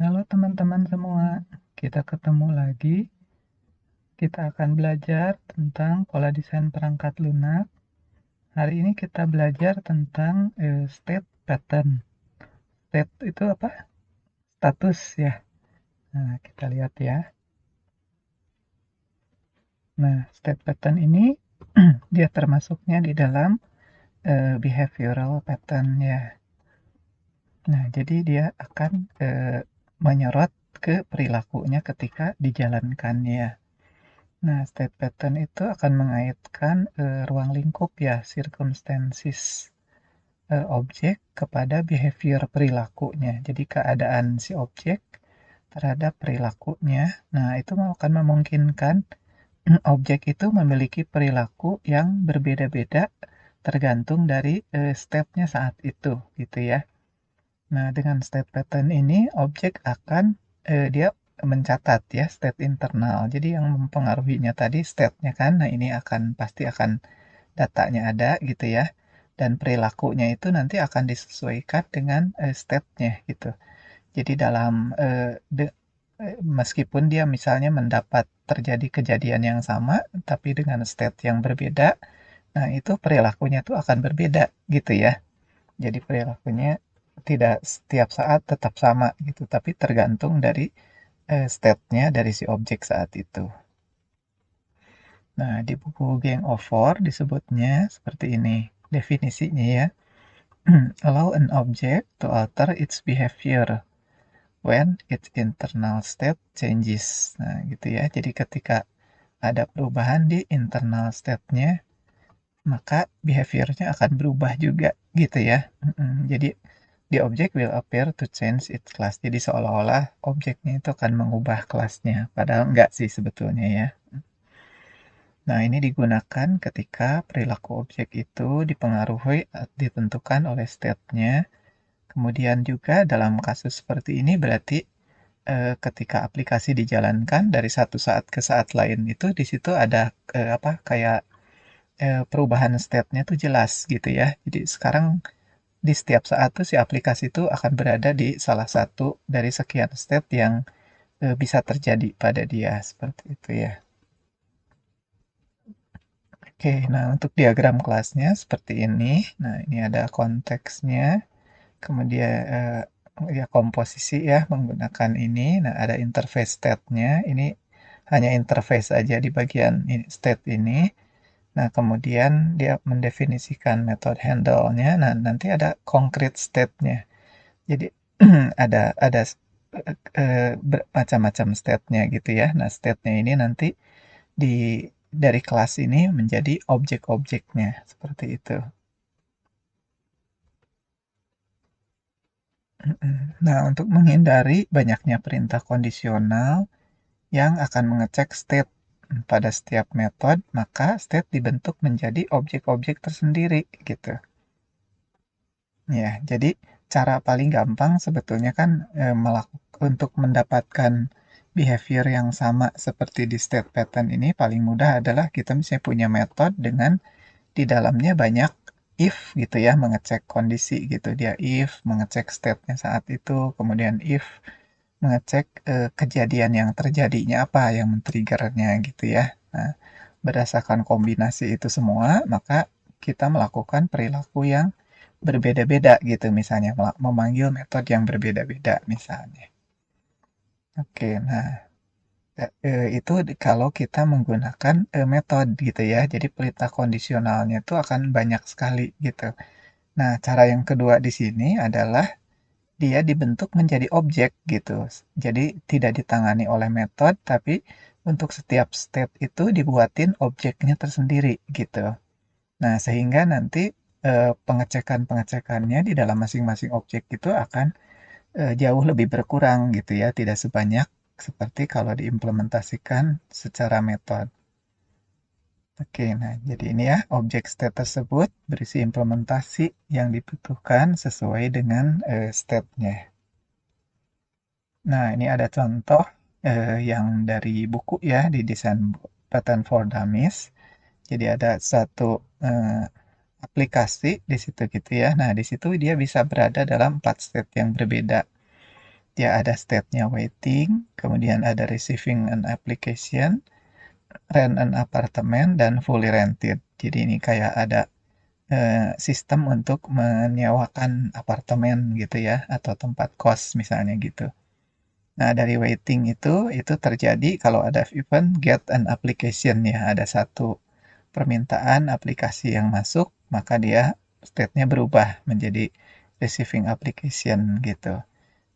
Halo teman-teman semua, kita ketemu lagi. Kita akan belajar tentang pola desain perangkat lunak. Hari ini kita belajar tentang state pattern. State itu apa? Status ya. Nah, kita lihat ya. Nah, state pattern ini dia termasuknya di dalam behavioral pattern ya. Nah, jadi dia akan menyorot ke perilakunya ketika dijalankan ya. Nah, state pattern itu akan mengaitkan ruang lingkup ya, circumstances objek kepada behavior perilakunya. Jadi keadaan si objek terhadap perilakunya. Nah, itu akan memungkinkan objek itu memiliki perilaku yang berbeda-beda tergantung dari state-nya saat itu, gitu ya. Nah, dengan state pattern ini, objek akan dia mencatat ya state internal. Jadi yang mempengaruhinya tadi state-nya kan, nah ini pasti akan datanya ada gitu ya. Dan perilakunya itu nanti akan disesuaikan dengan state-nya gitu. Jadi dalam meskipun dia misalnya mendapat terjadi kejadian yang sama, tapi dengan state yang berbeda, nah itu perilakunya tuh akan berbeda gitu ya. Jadi perilakunya tidak setiap saat tetap sama gitu, tapi tergantung dari state-nya dari si objek saat itu. Nah, di buku Gang of Four disebutnya seperti ini. Definisinya ya. Allow an object to alter its behavior when its internal state changes. Nah, gitu ya. Jadi ketika ada perubahan di internal state-nya, maka behavior-nya akan berubah juga gitu ya. Jadi the object will appear to change its class. Jadi seolah-olah objeknya itu akan mengubah kelasnya. Padahal enggak sih sebetulnya ya. Nah, ini digunakan ketika perilaku objek itu dipengaruhi ditentukan oleh state-nya. Kemudian juga dalam kasus seperti ini berarti ketika aplikasi dijalankan dari satu saat ke saat lain itu di situ ada apa kayak perubahan state-nya tuh jelas gitu ya. Jadi sekarang di setiap saat tuh si aplikasi itu akan berada di salah satu dari sekian state yang bisa terjadi pada dia seperti itu ya. Oke, nah untuk diagram kelasnya seperti ini. Nah, ini ada konteksnya, kemudian ya komposisi ya menggunakan ini. Nah, ada interface state-nya. Ini hanya interface aja di bagian state ini. Nah, kemudian dia mendefinisikan metode handle-nya. Nah, nanti ada concrete state-nya. Jadi ada macam-macam state-nya gitu ya. Nah, state-nya ini nanti di dari kelas ini menjadi objek-objeknya seperti itu. Nah, untuk menghindari banyaknya perintah kondisional yang akan mengecek state pada setiap metode, maka state dibentuk menjadi objek-objek tersendiri gitu. Ya, jadi cara paling gampang sebetulnya kan untuk mendapatkan behavior yang sama seperti di state pattern ini paling mudah adalah kita misalnya punya metode dengan di dalamnya banyak if gitu ya, mengecek kondisi gitu. Dia if mengecek state-nya saat itu, kemudian if mengecek kejadian yang terjadinya apa yang men-triggernya gitu ya. Nah, berdasarkan kombinasi itu semua, maka kita melakukan perilaku yang berbeda-beda gitu misalnya memanggil metode yang berbeda-beda misalnya. Oke, nah itu kalau kita menggunakan metode gitu ya. Jadi perintah kondisionalnya itu akan banyak sekali gitu. Nah, cara yang kedua di sini adalah dia dibentuk menjadi objek gitu. Jadi tidak ditangani oleh metode, tapi untuk setiap state itu dibuatin objeknya tersendiri gitu. Nah, sehingga nanti pengecekan-pengecekannya di dalam masing-masing objek itu akan jauh lebih berkurang gitu ya, tidak sebanyak seperti kalau diimplementasikan secara metode. Oke, nah jadi ini ya objek state tersebut berisi implementasi yang dibutuhkan sesuai dengan state-nya. Nah, ini ada contoh yang dari buku ya di Design Pattern for Dummies. Jadi ada satu eh, aplikasi di situ gitu ya. Nah, di situ dia bisa berada dalam 4 state yang berbeda. Dia ada state-nya waiting, kemudian ada receiving an application, rent an apartment, dan fully rented. Jadi ini kayak ada sistem untuk menyewakan apartemen gitu ya, atau tempat kos misalnya gitu. Nah, dari waiting itu terjadi kalau ada event get an application ya, ada satu permintaan aplikasi yang masuk, maka dia state-nya berubah menjadi receiving application gitu.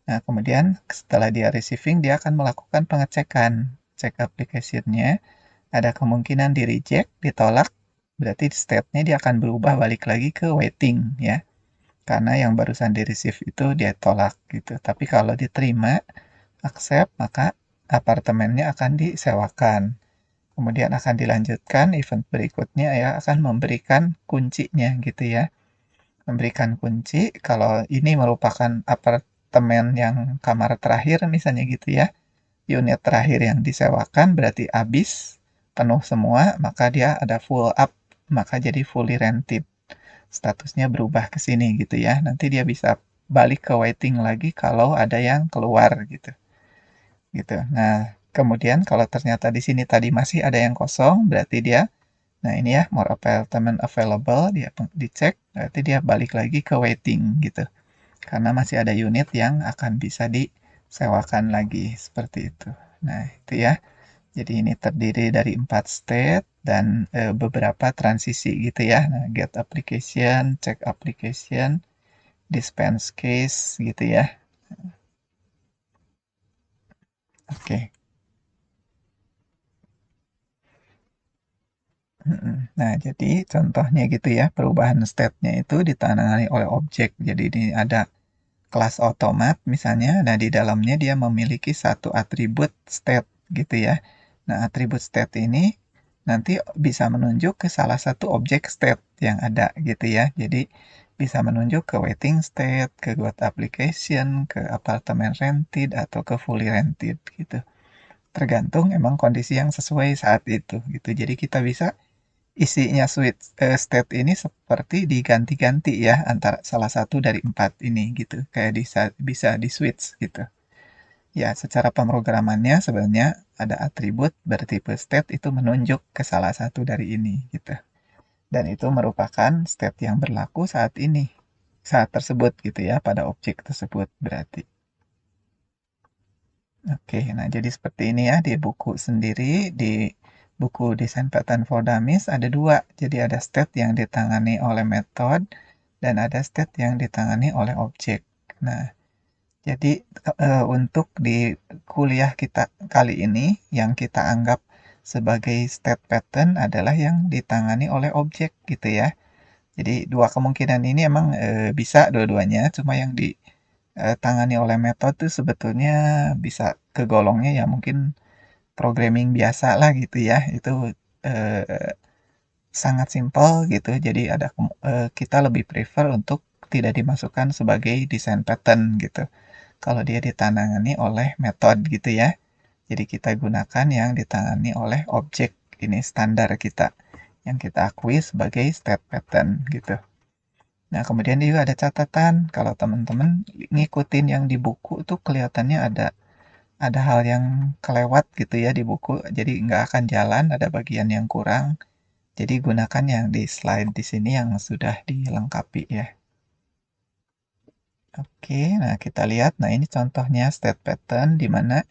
Nah, kemudian setelah dia receiving, dia akan melakukan pengecekan, cek application-nya, ada kemungkinan di reject, ditolak, berarti state-nya dia akan berubah balik lagi ke waiting ya, karena yang barusan di receive itu dia tolak gitu. Tapi kalau diterima, accept, maka apartemennya akan disewakan. Kemudian akan dilanjutkan event berikutnya ya akan memberikan kuncinya gitu ya. Memberikan kunci kalau ini merupakan apartemen yang kamar terakhir misalnya gitu ya. Unit terakhir yang disewakan berarti habis penuh semua, maka dia ada full up, maka jadi fully rented. Statusnya berubah ke sini gitu ya. Nanti dia bisa balik ke waiting lagi kalau ada yang keluar gitu. Gitu. Nah, kemudian kalau ternyata di sini tadi masih ada yang kosong, berarti dia, nah ini ya, more apartment available, dia dicek, berarti dia balik lagi ke waiting gitu. Karena masih ada unit yang akan bisa disewakan lagi, seperti itu. Nah, itu ya. Jadi ini terdiri dari 4 state dan beberapa transisi gitu ya. Nah, get application, check application, dispense case gitu ya. Oke. Nah, jadi contohnya gitu ya, perubahan state-nya itu ditangani oleh objek. Jadi ini ada kelas automat misalnya, nah di dalamnya dia memiliki satu atribut state gitu ya. Nah, atribut state ini nanti bisa menunjuk ke salah satu objek state yang ada gitu ya. Jadi bisa menunjuk ke waiting state, ke got application, ke apartemen rented, atau ke fully rented gitu. Tergantung emang kondisi yang sesuai saat itu gitu. Jadi kita bisa isinya switch state ini seperti diganti-ganti ya antara salah satu dari empat ini gitu. Kayak bisa di switch gitu. Ya, secara pemrogramannya sebenarnya ada atribut bertipe state itu menunjuk ke salah satu dari ini gitu. Dan itu merupakan state yang berlaku saat ini. Saat tersebut gitu ya, pada objek tersebut berarti. Oke, nah jadi seperti ini ya di buku sendiri, di buku Design Pattern for Dummies ada dua. Jadi ada state yang ditangani oleh method dan ada state yang ditangani oleh objek. Nah, jadi untuk di kuliah kita kali ini yang kita anggap sebagai state pattern adalah yang ditangani oleh objek gitu ya. Jadi dua kemungkinan ini emang bisa dua-duanya, cuma yang ditangani oleh metode tuh sebetulnya bisa kegolongnya ya mungkin programming biasa lah gitu ya. Itu eh, sangat simpel gitu. Jadi kita lebih prefer untuk tidak dimasukkan sebagai design pattern gitu. Kalau dia ditangani oleh metode gitu ya. Jadi kita gunakan yang ditangani oleh objek ini standar kita yang kita akui sebagai state pattern gitu. Nah, kemudian juga ada catatan kalau teman-teman ngikutin yang di buku tuh kelihatannya ada hal yang kelewat gitu ya di buku, jadi nggak akan jalan, ada bagian yang kurang. Jadi gunakan yang di slide di sini yang sudah dilengkapi ya. Oke, nah kita lihat, nah ini contohnya state pattern di mana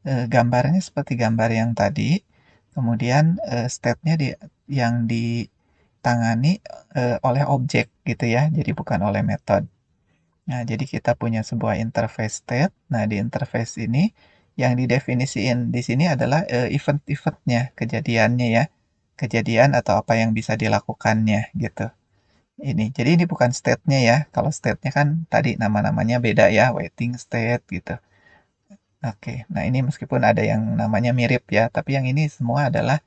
gambarnya seperti gambar yang tadi, kemudian state-nya yang ditangani oleh objek gitu ya, jadi bukan oleh metode. Nah, jadi kita punya sebuah interface state. Nah, di interface ini yang didefinisiin di sini adalah event-eventnya, kejadiannya ya. Kejadian atau apa yang bisa dilakukannya gitu. Ini. Jadi ini bukan state-nya ya. Kalau state-nya kan tadi nama-namanya beda ya, waiting state gitu. Oke. Nah, ini meskipun ada yang namanya mirip ya, tapi yang ini semua adalah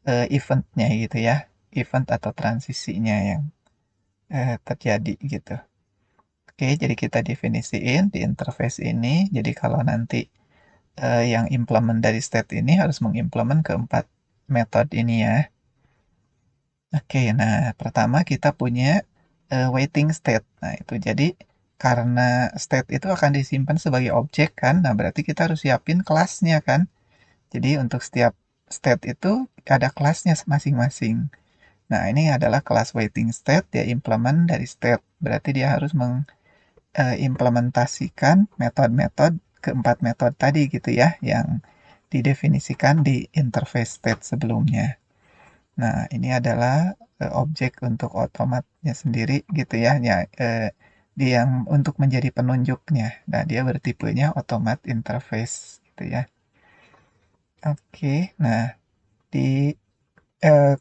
event-nya gitu ya. Event atau transisinya yang terjadi gitu. Oke, jadi kita definisiin di interface ini. Jadi kalau nanti yang implement dari state ini harus mengimplement keempat metode ini ya. Oke, nah pertama kita punya waiting state. Nah itu jadi karena state itu akan disimpan sebagai objek kan, nah berarti kita harus siapin kelasnya kan. Jadi untuk setiap state itu ada kelasnya masing-masing. Nah, ini adalah kelas waiting state, dia implement dari state. Berarti dia harus mengimplementasikan metode-metode keempat metode tadi gitu ya, yang didefinisikan di interface state sebelumnya. Nah, ini adalah objek untuk otomatnya sendiri gitu ya, dia yang untuk menjadi penunjuknya. Nah, dia bertipenya automat interface gitu ya. Oke, nah di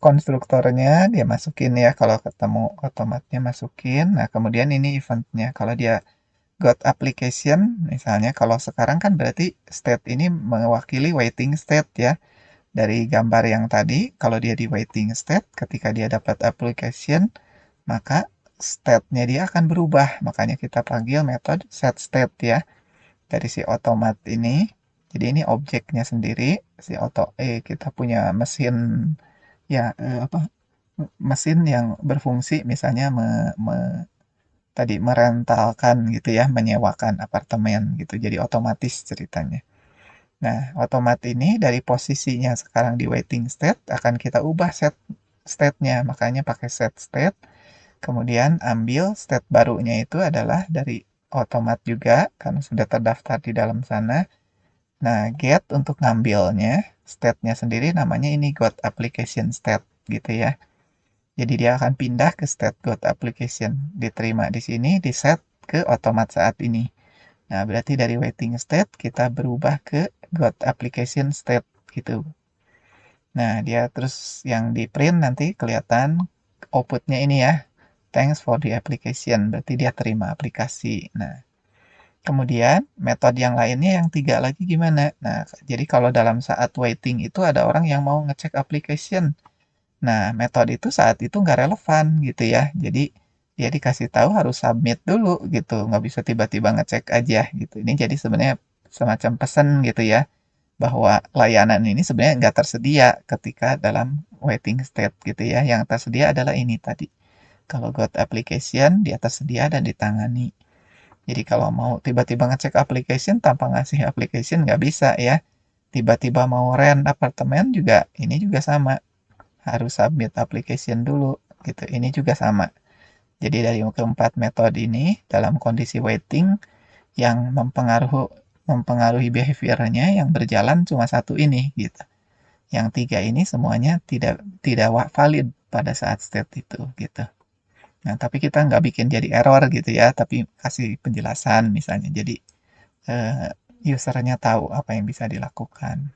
konstruktornya dia masukin ya, kalau ketemu otomatnya masukin. Nah, kemudian ini eventnya. Kalau dia got application, misalnya kalau sekarang kan berarti state ini mewakili waiting state ya. Dari gambar yang tadi, kalau dia di waiting state, ketika dia dapat application, maka state-nya dia akan berubah. Makanya kita panggil metode set state ya, dari si otomat ini. Jadi ini objeknya sendiri, si kita punya mesin ya, mesin yang berfungsi misalnya tadi merentalkan gitu ya, menyewakan apartemen gitu. Jadi otomatis ceritanya. Nah, otomat ini dari posisinya sekarang di waiting state akan kita ubah set state-nya. Makanya pakai set state. Kemudian ambil state barunya itu adalah dari otomat juga karena sudah terdaftar di dalam sana. Nah, get untuk ngambilnya, state-nya sendiri namanya ini got application state gitu ya. Jadi dia akan pindah ke state got application, diterima di sini, di set ke otomat saat ini. Nah, berarti dari waiting state kita berubah ke got application state gitu. Nah, dia terus yang di print nanti kelihatan outputnya ini ya. Thanks for the application, berarti dia terima aplikasi. Nah, kemudian metode yang lainnya yang tiga lagi gimana? Nah, jadi kalau dalam saat waiting itu ada orang yang mau ngecek application. Nah, metode itu saat itu nggak relevan gitu ya. Jadi dia dikasih tahu harus submit dulu gitu, nggak bisa tiba-tiba ngecek aja gitu. Ini jadi sebenarnya semacam pesan gitu ya, bahwa layanan ini sebenarnya nggak tersedia ketika dalam waiting state gitu ya. Yang tersedia adalah ini tadi. Kalau got application, dia tersedia dan ditangani. Jadi kalau mau tiba-tiba ngecek application tanpa ngasih application nggak bisa ya. Tiba-tiba mau rent apartemen juga, ini juga sama harus submit application dulu gitu. Ini juga sama. Jadi dari keempat metode ini dalam kondisi waiting yang mempengaruhi behaviornya yang berjalan cuma satu ini gitu. Yang tiga ini semuanya tidak valid pada saat state itu gitu. Nah, tapi kita nggak bikin jadi error gitu ya, tapi kasih penjelasan misalnya. Jadi usernya tahu apa yang bisa dilakukan.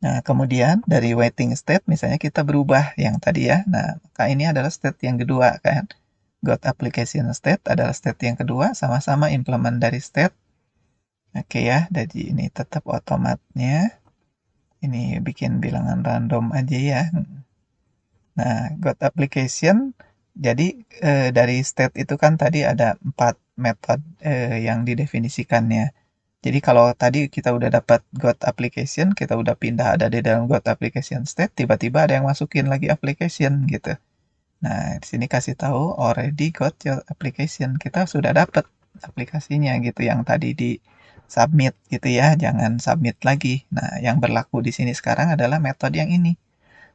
Nah, kemudian dari waiting state misalnya kita berubah yang tadi ya. Nah, maka ini adalah state yang kedua kan. Got application state adalah state yang kedua, sama-sama implement dari state. Oke ya, jadi ini tetap otomatnya. Ini bikin bilangan random aja ya. Nah, got application, jadi dari state itu kan tadi ada 4 metode yang didefinisikannya. Jadi kalau tadi kita udah dapat got application, kita udah pindah ada di dalam got application state, tiba-tiba ada yang masukin lagi application gitu. Nah, di sini kasih tahu already got your application. Kita sudah dapat aplikasinya gitu yang tadi di submit gitu ya, jangan submit lagi. Nah, yang berlaku di sini sekarang adalah metode yang ini.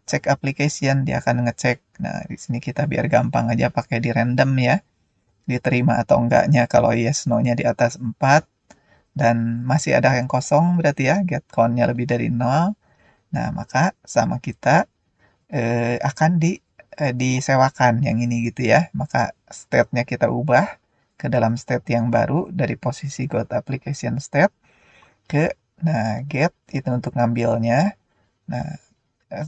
Check application, dia akan ngecek. Nah, di sini kita biar gampang aja pakai di random ya. Diterima atau enggaknya kalau yes no-nya di atas 4 dan masih ada yang kosong berarti ya, get count-nya lebih dari 0. Nah, maka sama kita akan disewakan yang ini gitu ya. Maka state-nya kita ubah ke dalam state yang baru dari posisi got application state ke get itu untuk ngambilnya. Nah,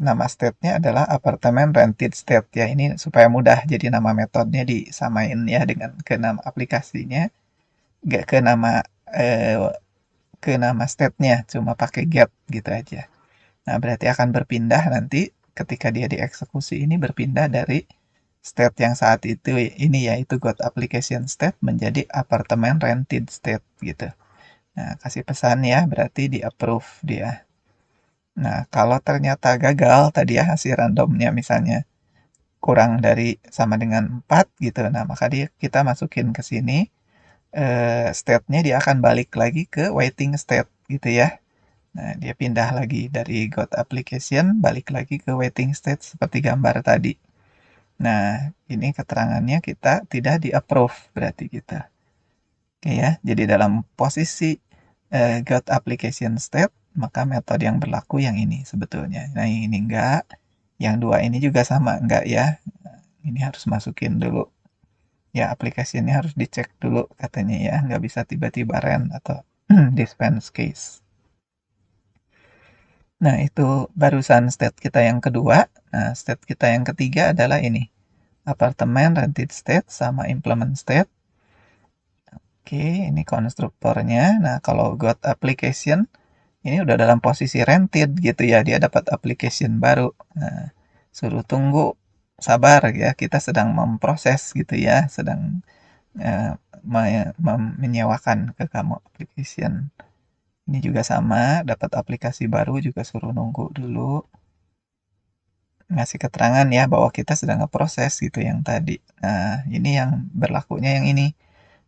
nama state-nya adalah apartemen rented state ya. Ini supaya mudah jadi nama metodenya disamain ya dengan ke nama aplikasinya, nggak eh, ke nama state-nya, cuma pakai get gitu aja. Nah, berarti akan berpindah nanti ketika dia dieksekusi ini berpindah dari state yang saat itu ini yaitu got application state menjadi apartemen rented state gitu. Nah, kasih pesan ya, berarti di approve dia. Nah, kalau ternyata gagal tadi ya hasil randomnya misalnya kurang dari sama dengan 4 gitu. Nah, maka kita masukin ke sini state-nya dia akan balik lagi ke waiting state gitu ya. Nah, dia pindah lagi dari got application balik lagi ke waiting state seperti gambar tadi. Nah, ini keterangannya kita tidak di-approve berarti kita. Oke ya, jadi dalam posisi got application state, maka metode yang berlaku yang ini sebetulnya. Nah, ini enggak. Yang dua ini juga sama, enggak ya. Ini harus masukin dulu. Ya, aplikasinya harus dicek dulu katanya ya. Nggak bisa tiba-tiba run atau dispense case. Nah, itu barusan state kita yang kedua. Nah, state kita yang ketiga adalah ini. Apartemen, rented state, sama implement state. Oke, ini konstruktornya. Nah, kalau got application, ini udah dalam posisi rented gitu ya. Dia dapat application baru. Nah, suruh tunggu, sabar ya. Kita sedang memproses gitu ya. Sedang eh, menyewakan ke kamu application. Ini juga sama, dapat aplikasi baru juga suruh nunggu dulu. Ngasih keterangan ya bahwa kita sedang ngeproses gitu yang tadi. Nah, ini yang berlakunya yang ini.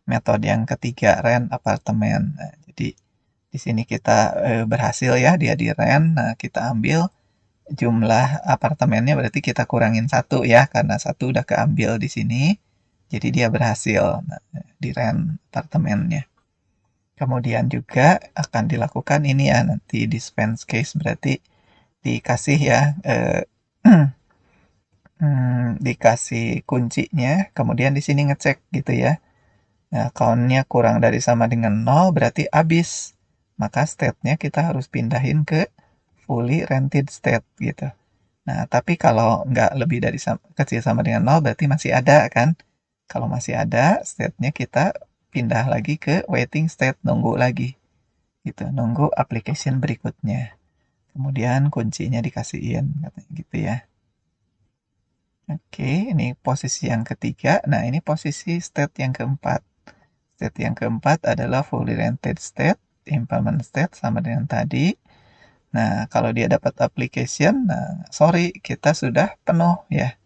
Metode yang ketiga, rent apartemen. Nah, jadi di sini kita berhasil ya dia di rent. Nah, kita ambil jumlah apartemennya berarti kita kurangin satu ya karena satu udah keambil di sini. Jadi dia berhasil di rent apartemennya. Kemudian juga akan dilakukan ini ya nanti dispense case berarti dikasih ya dikasih kuncinya, kemudian di sini ngecek gitu ya. Nah, count-nya kurang dari sama dengan 0 berarti habis. Maka state-nya kita harus pindahin ke fully rented state gitu. Nah, tapi kalau nggak lebih dari kecil sama dengan 0 berarti masih ada kan. Kalau masih ada, state-nya kita pindah lagi ke waiting state, nunggu lagi. Gitu, nunggu application berikutnya. Kemudian kuncinya dikasihin, katanya gitu ya. Oke, ini posisi yang ketiga. Nah, ini posisi state yang keempat. State yang keempat adalah fully rented state, implement state sama dengan tadi. Nah, kalau dia dapat application, nah sorry, kita sudah penuh ya.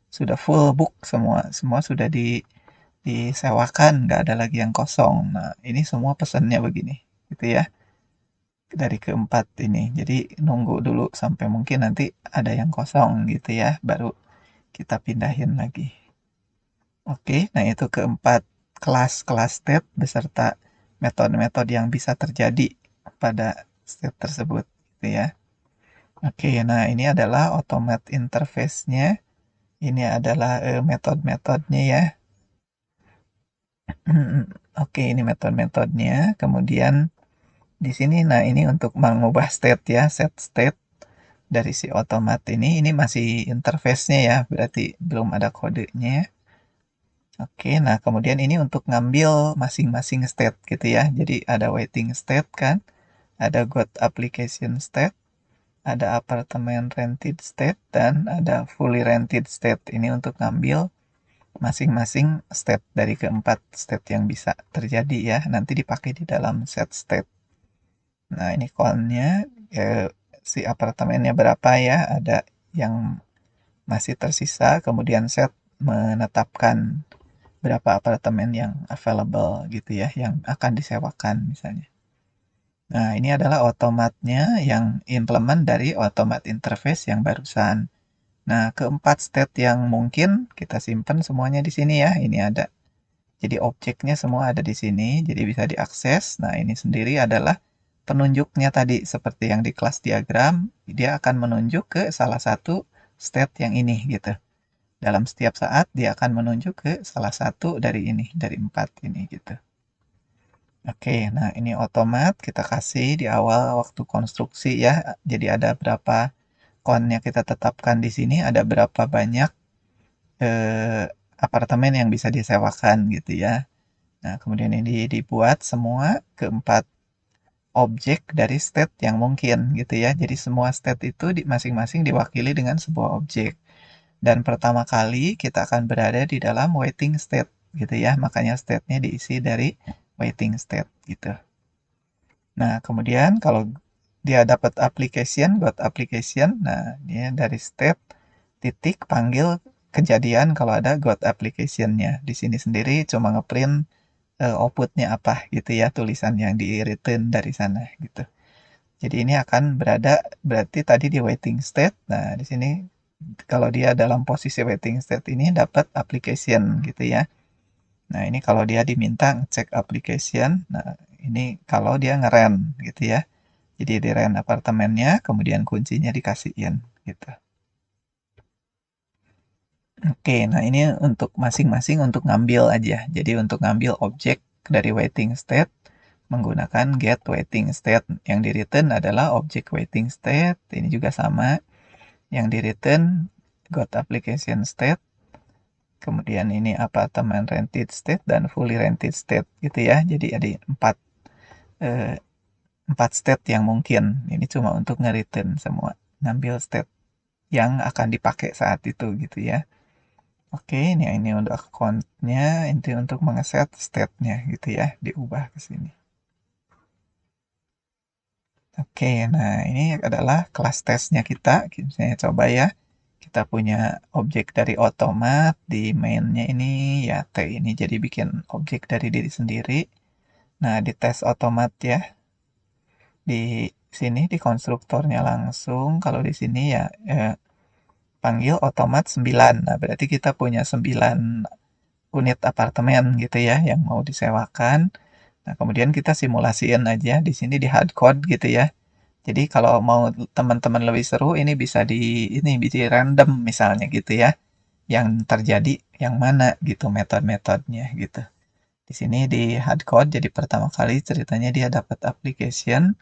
Sudah full book semua. Semua sudah disewakan, nggak ada lagi yang kosong. Nah, ini semua pesannya begini, gitu ya. Dari keempat ini. Jadi nunggu dulu sampai mungkin nanti ada yang kosong gitu ya, baru kita pindahin lagi. Oke, nah itu keempat kelas-kelas state beserta metode-metode yang bisa terjadi pada state tersebut gitu ya. Oke, nah ini adalah automate interface-nya. Ini adalah metode-metodenya ya. Oke, ini metode-metodenya. Kemudian di sini, nah ini untuk mengubah state ya, set state dari si automate ini masih interface-nya ya, berarti belum ada kodenya. Oke, nah kemudian ini untuk ngambil masing-masing state gitu ya. Jadi ada waiting state kan, ada got application state, ada apartemen rented state, dan ada fully rented state. Ini untuk ngambil masing-masing state dari keempat state yang bisa terjadi ya. Nanti dipakai di dalam set state. Nah ini call-nya si apartemennya berapa ya, ada yang masih tersisa, kemudian set menetapkan berapa apartemen yang available gitu ya, yang akan disewakan misalnya. Nah, ini adalah otomatnya yang implement dari automate interface yang barusan. Nah, keempat state yang mungkin kita simpan semuanya di sini ya. Ini ada. Jadi objeknya semua ada di sini, jadi bisa diakses. Nah, ini sendiri adalah penunjuknya tadi seperti yang di kelas diagram, dia akan menunjuk ke salah satu state yang ini gitu. Dalam setiap saat dia akan menunjuk ke salah satu dari ini, dari empat ini gitu. Oke, nah ini otomat kita kasih di awal waktu konstruksi ya. Jadi ada berapa konnya kita tetapkan di sini, ada berapa banyak eh, apartemen yang bisa disewakan gitu ya. Nah, kemudian ini dibuat semua keempat objek dari state yang mungkin gitu ya. Jadi semua state itu masing-masing diwakili dengan sebuah objek. Dan pertama kali kita akan berada di dalam waiting state gitu ya. Makanya state-nya diisi dari waiting state gitu. Nah, kemudian kalau dia dapat application, got application, nah dia dari state titik panggil kejadian kalau ada got application-nya. Di sini sendiri cuma ngeprint output-nya apa gitu ya, tulisan yang di return dari sana gitu. Jadi ini akan berarti tadi di waiting state. Nah, di sini kalau dia dalam posisi waiting state ini dapat application gitu ya. Nah, ini kalau dia diminta ngecek application. Nah, ini kalau dia ngeren gitu ya. Jadi di rent apartemennya, kemudian kuncinya dikasihin gitu. Oke, nah ini untuk masing-masing untuk ngambil aja. Jadi untuk ngambil objek dari waiting state menggunakan get waiting state. Yang di return adalah objek waiting state. Ini juga sama. Yang di return got application state. Kemudian ini apartemen rented state dan fully rented state gitu ya. Jadi ada eh, empat state yang mungkin. Ini cuma untuk nge-return semua. Ngambil state yang akan dipakai saat itu gitu ya. Oke, ini untuk account-nya, ini untuk mengeset state-nya gitu ya, diubah ke sini. Oke, nah ini adalah kelas tesnya kita. Saya coba ya. Kita punya objek dari otomat di main-nya ini ya T ini jadi bikin objek dari diri sendiri. Nah, di tes otomat ya. Di sini di konstruktornya langsung. Kalau di sini ya panggil otomat 9. Nah, berarti kita punya 9 unit apartemen gitu ya yang mau disewakan. Nah, kemudian kita simulasiin aja di sini di hardcode gitu ya. Jadi kalau mau teman-teman lebih seru ini bisa di random misalnya gitu ya. Yang terjadi yang mana gitu metode-metodenya gitu. Di sini di hardcode jadi pertama kali ceritanya dia dapat application,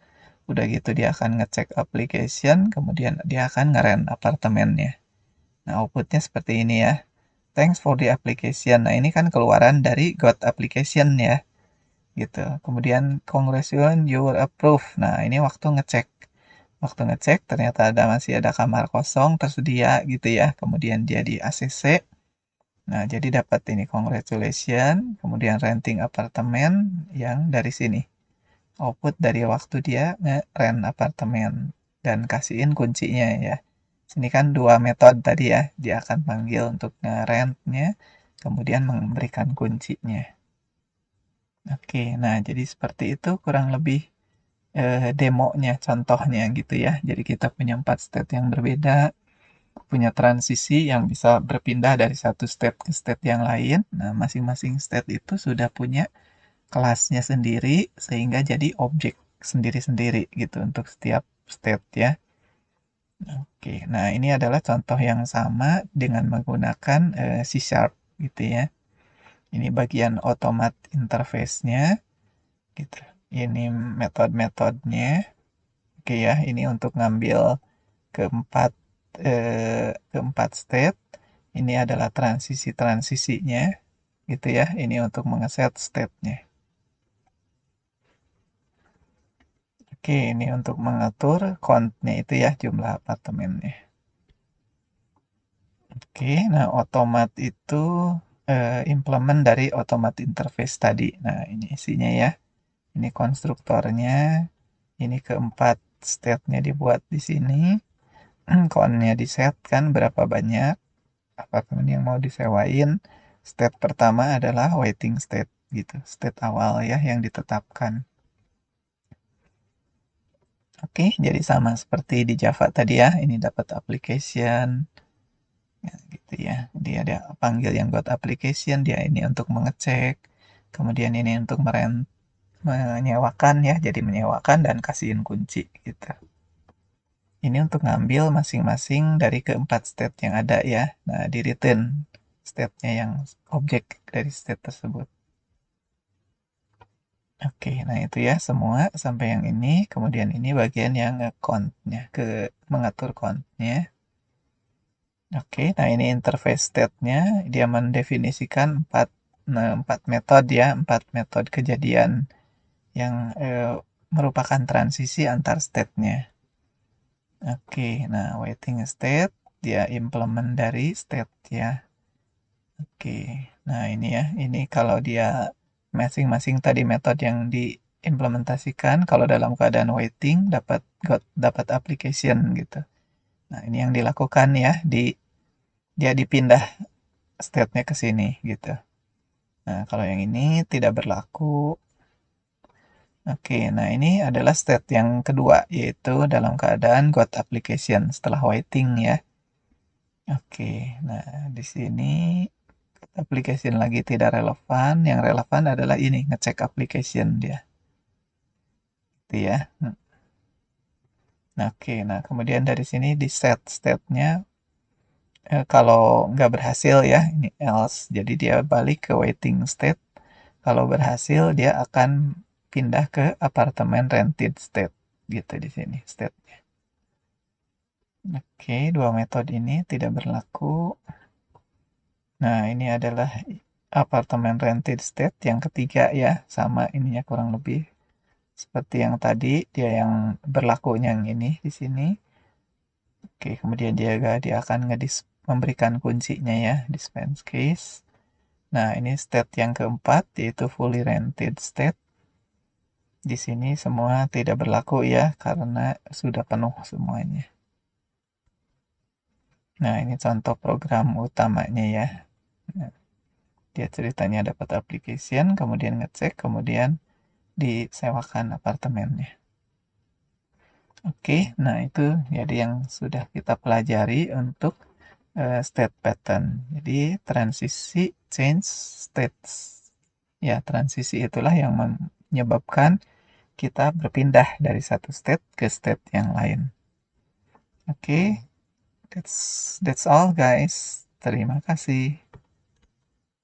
udah gitu dia akan ngecek application, kemudian dia akan ngeren apartemennya. Nah, outputnya seperti ini ya. Thanks for the application. Nah, ini kan keluaran dari got application ya gitu. Kemudian congratulations you were approved. Nah, ini waktu ngecek. Waktu ngecek ternyata masih ada kamar kosong tersedia gitu ya. Kemudian dia di ACC. Nah, jadi dapat ini congratulations, kemudian renting apartemen yang dari sini. Output dari waktu dia nge-rent apartemen dan kasihin kuncinya ya. Sini kan dua metode tadi ya. Dia akan panggil untuk nge-rentnya, kemudian memberikan kuncinya. Oke, nah jadi seperti itu kurang lebih demonya, contohnya gitu ya. Jadi kita punya 4 state yang berbeda, punya transisi yang bisa berpindah dari satu state ke state yang lain. Nah, masing-masing state itu sudah punya kelasnya sendiri sehingga jadi objek sendiri-sendiri gitu untuk setiap state ya. Oke, nah ini adalah contoh yang sama dengan menggunakan C# gitu ya. Ini bagian otomat interface-nya gitu. Ini metode-metodenya. Oke ya, ini untuk ngambil keempat keempat state. Ini adalah transisi-transisinya gitu ya. Ini untuk mengeset state-nya. Oke, ini untuk mengatur count-nya itu ya, jumlah apartemennya. Oke, nah otomat itu implement dari otomat interface tadi. Nah, ini isinya ya. Ini konstruktornya. Ini keempat state-nya dibuat di sini. Count-nya di set kan berapa banyak apartemen yang mau disewain. State pertama adalah waiting state gitu. State awal ya yang ditetapkan. Oke, jadi sama seperti di Java tadi ya. Ini dapat application. Ya, gitu ya. Dia ada panggil yang got application, dia ini untuk mengecek. Kemudian ini untuk menyewakan ya, jadi menyewakan dan kasihin kunci gitu. Ini untuk ngambil masing-masing dari keempat state yang ada ya. Nah, di return state-nya yang objek dari state tersebut. Oke, nah itu ya semua sampai yang ini. Kemudian ini bagian yang count-nya, mengatur count-nya. Oke, nah ini interface state-nya. Dia mendefinisikan empat metode ya, empat metode kejadian yang merupakan transisi antar state-nya. Oke, nah waiting state dia implement dari state ya. Oke, nah ini ya, ini kalau dia masing-masing tadi metode yang diimplementasikan, kalau dalam keadaan waiting dapat application gitu. Nah ini yang dilakukan ya di dia dipindah state-nya ke sini gitu. Nah, kalau yang ini tidak berlaku. Oke, nah ini adalah state yang kedua, yaitu dalam keadaan got application setelah waiting ya. Oke, nah di sini application lagi tidak relevan. Yang relevan adalah ini, ngecek application dia. Gitu ya. Nah, oke, nah kemudian dari sini di set state-nya kalau nggak berhasil ya, ini else. Jadi dia balik ke waiting state. Kalau berhasil dia akan pindah ke apartemen rented state. Gitu di sini state-nya. Oke, dua metode ini tidak berlaku. Nah, ini adalah apartemen rented state yang ketiga ya, sama ininya kurang lebih seperti yang tadi, dia yang berlakunya yang ini di sini. Oke, kemudian dia akan memberikan kuncinya ya, dispense case. Nah, ini state yang keempat yaitu fully rented state. Di sini semua tidak berlaku ya karena sudah penuh semuanya. Nah, ini contoh program utamanya ya. Nah, dia ceritanya dapat application, kemudian ngecek, kemudian disewakan apartemennya. Oke, nah itu jadi yang sudah kita pelajari untuk state pattern. Jadi transisi change states. Ya, transisi itulah yang menyebabkan kita berpindah dari satu state ke state yang lain. Oke, that's all guys. Terima kasih.